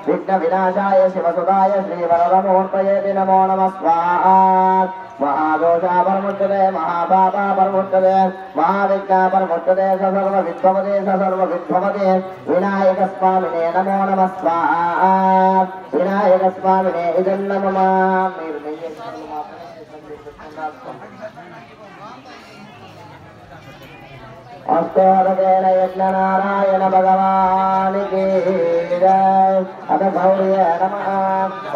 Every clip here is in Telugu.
विघ्न विनाशाय शिवसुताय श्रीवरदमूर्तये नमो नमः स्वाहा महादोषा परमुच्यते महापापा परमुच्यते महाविघ्ना परमुच्यते सर्वविद्भवते विनायक स्वामिने नमो नमः स्वाहा विनायक स्वामिने इदं नमः अस्तोरकेण यज्ञनारायण भगवान् की जय। अथ गौर्ये नमः।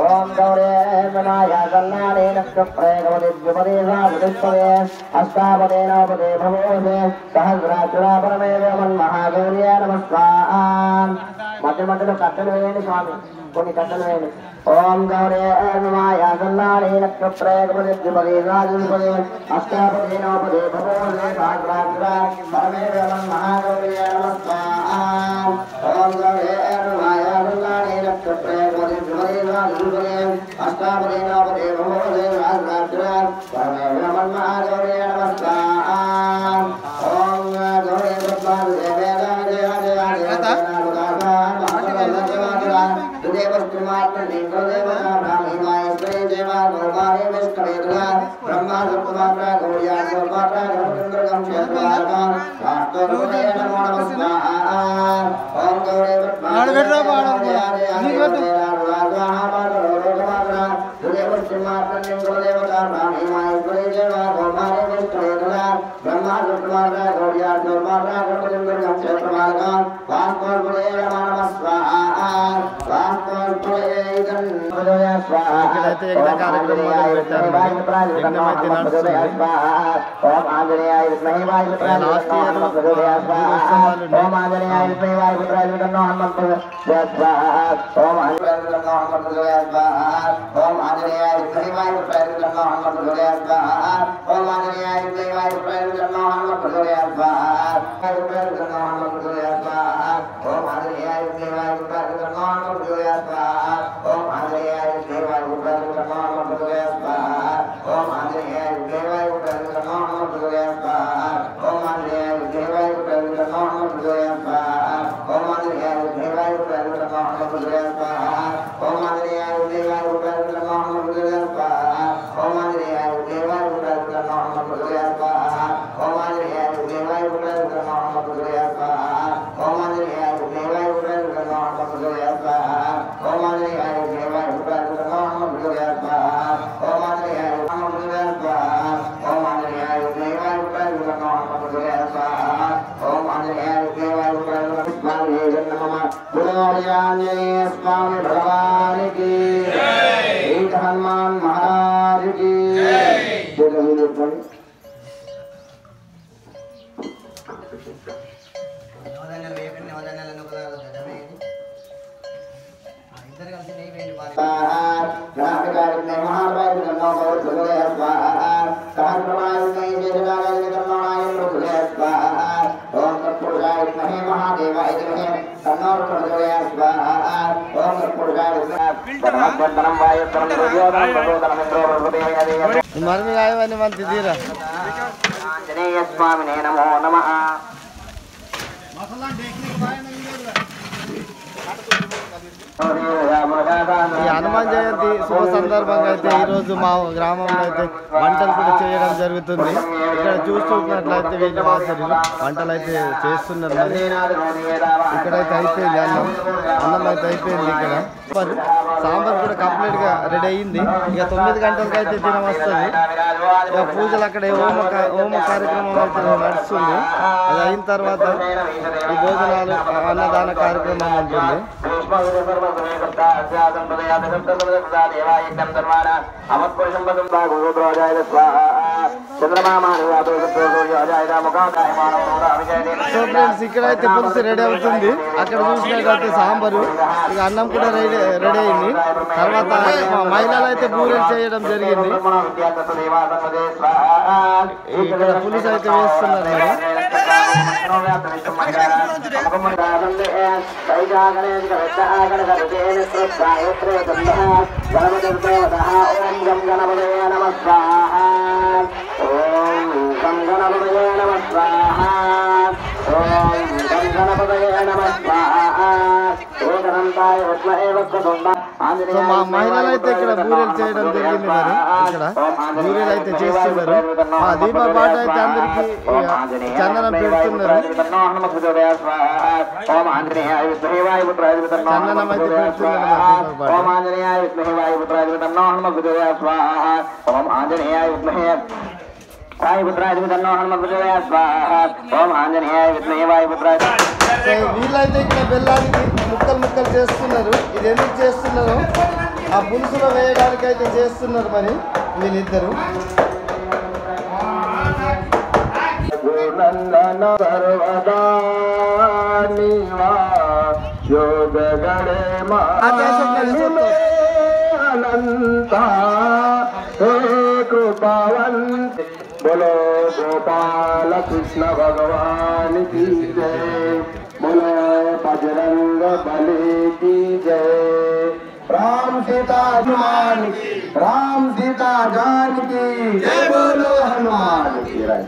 ओम गौर्ये नमः कल्याणे नक्षत्रे भवति द्विपदे साधुष्पदे अष्टापदे नवपदे भवोदे सहस्राक्षरा परमेव मन्महागौर्ये नमः स्वाहा। मध्य मध्यలో కట్టలు వేయండి స్వామి, కొన్ని కట్టలు వేయండి. ओम गौर्ये नमः कल्याणे नक्षत्रे भवति द्विपदे साधुष्पदे अष्टापदे नवपदे भवोदे सहस्राक्षरा परमेव मन्महागौर्ये नमः स्वाहा। ओम गौर्ये नमः कल्याणे नक्षत्रे भवति द्विपदे साधुष्पदे अष्टापदे नवपदे भवोदे सहस्राक्षरा परमेव मन्महागौर्ये नमः स्वाहा। ओम गौर्ये स्वामी भगवान की जय। हनुमान महाराज की जय। आंजनेय स्वामिने नमो नमः। హనుమాన్ జయంతి శుభ సందర్భంగా అయితే ఈరోజు మా గ్రామంలో అయితే వంటలు కూడా చేయడం జరుగుతుంది. ఇక్కడ చూస్తున్నట్లయితే వీళ్ళ వాసలు వంటలు అయితే చేస్తున్నారు. మరి ఇక్కడైతే అయిపోయింది అన్నం అయితే అయిపోయింది. ఇక్కడ సాంబార్ కూడా కంప్లీట్గా రెడీ అయ్యింది. ఇక 9 గంటలకు అయితే తినం వస్తుంది. ఇక పూజలు అక్కడ హోమ కార్యక్రమం అయితే నడుస్తుంది. అది అయిన తర్వాత ఈ భోజనాలు అన్నదాన కార్యక్రమం ఉంటుంది. సో ఫ్రెండ్స్ ఇక్కడైతే పులుసు రెడీ అవుతుంది. అక్కడ చూసినట్లయితే సాంబారు, ఇక అన్నం కూడా రెడీ అయింది. తర్వాత మహిళలు అయితే బూరెలు చేయడం జరిగింది. ఇక్కడ పులుసు అయితే వేస్తున్నారు. गणपतये नमः स्वाहा। సో మా మహిళలు అయితే ఇక్కడ బూరెలు చేయడం జరిగింది. మరి ఇక్కడ బూరెలు అయితే చేస్తున్నారు. ఆ దీప పాట అయితే అందరికి చందనం పెడుతున్నారు. చందనం అయితే వీళ్ళైతే ఇక్కడ బెల్లానికి ముక్కలు ముక్కలు చేస్తున్నారు. ఇది ఎందుకు చేస్తున్నారు? ఆ పులుసులో వేయడానికి అయితే చేస్తున్నారు మరి వీళ్ళిద్దరు. बोलो गोपाल कृष्ण भगवान की जय, बोलो बजरंग बली की जय, राम सीता हनुमान की, राम सीता जान की जय, बोलो हनुमान की जय.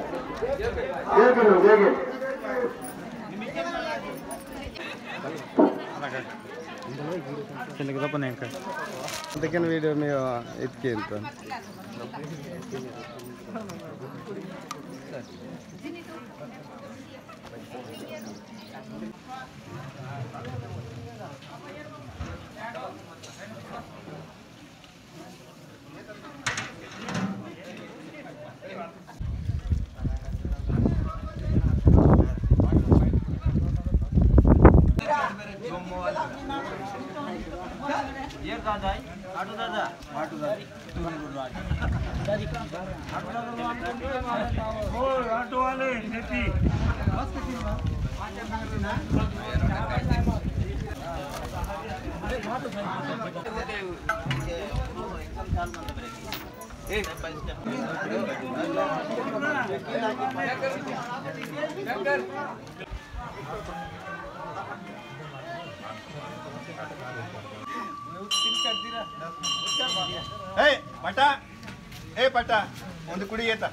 అందుకని వీడియో మీరు ఎత్తికి వెళ్తాను. ಪಟ ಒಂದು ಕುಡಿ ಏತ